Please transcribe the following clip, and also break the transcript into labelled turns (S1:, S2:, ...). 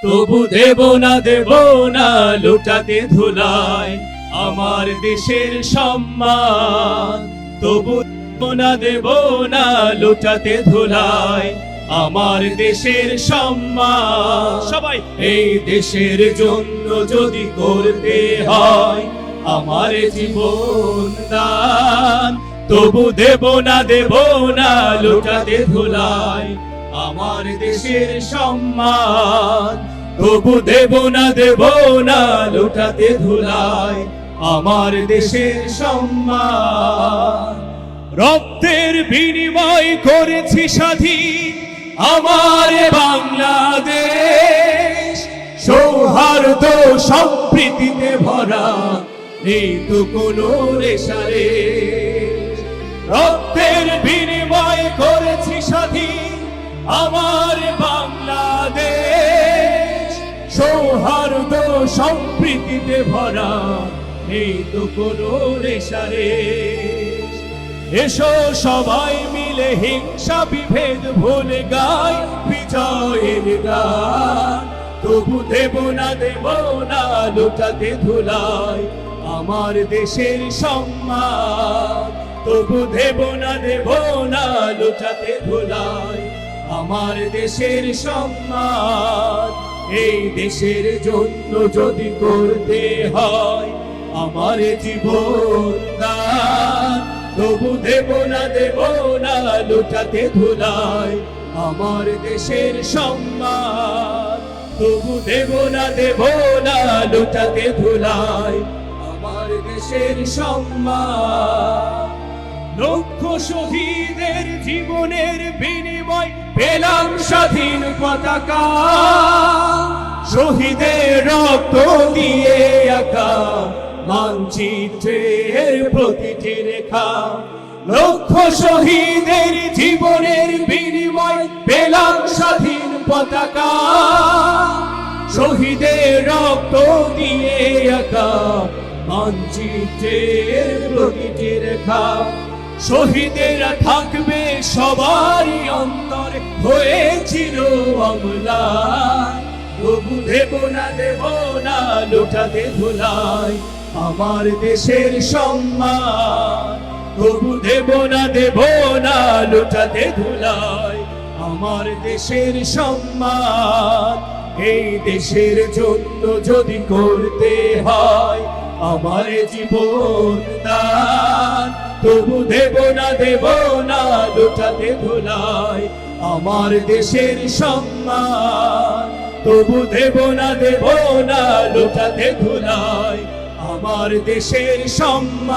S1: তবু দেব না লুটাতে ধুলায় আমার দেশের সম্মান। তবু দেব না লুটাতে ধুলায় আমার দেশের সম্মান। সবাই এই দেশের জন্য যদি করতে হয় আমার জীবন দান, তবু দেব না লুটাতে ধুলায় আমার দেশের সম্মান। তবু দেব না লুটাতে ধুলায় আমার দেশের সম্মান। রক্তের বিনিময় করেছি স্বাধীন আমার বাংলাদেশ, সৌহার্দ্য সম্প্রীতিতে ভরা নেই তো কোনো রেশারেশ। রক্তের বিনিময় করেছি স্বাধীন আমার বাংলাদেশ, সৌহার্দ্য সম্প্রীতিতে ভরা নেই তো কোনো রেশারেশ। এসো সবাই মিলে হিংসা বিভেদ ভুলে গাই বিজয়ের গান। তবু দেব না লুটাতে ধুলায় আমার দেশের সম্মান। তবু দেব না লুটাতে ধুলায় আমার দেশের সম্মান। এই দেশের জন্য যদি করতে হয় আমার জীবন দান, তবু দেব না লুটাতে ধুলায় আমার দেশের সম্মান। তবু দেব না লুটাতে ধুলায় আমার দেশের সম্মান। লক্ষ শহীদের জীবনের বিনিময় পেলাম স্বাধীন পতাকা, শহীদের রক্ত দিয়ে আঁকা মানচিত্রের প্রতিটি রেখা। লক্ষ শহীদের জীবনের বিনিময় পেলাম স্বাধীন পতাকা, শহীদের রক্ত দিয়ে আঁকা মানচিত্রের প্রতিটি রেখা। শহীদেরা থাকবে সবারই অন্তরে হয়েছিল অম্লান। তবু দেব না লুটাতে ধুলায় আমার দেশের সম্মান। তবু দেব না লুটাতে ধুলায় আমার দেশের সম্মান। এই দেশের জন্য যদি করতে হয় আমার জীবন দান, তবু দেব না লুটাতে ধুলায় আমার দেশের সম্মান। তবু দেব না লুটাতে ধুলায় আমার দেশের সম্মান।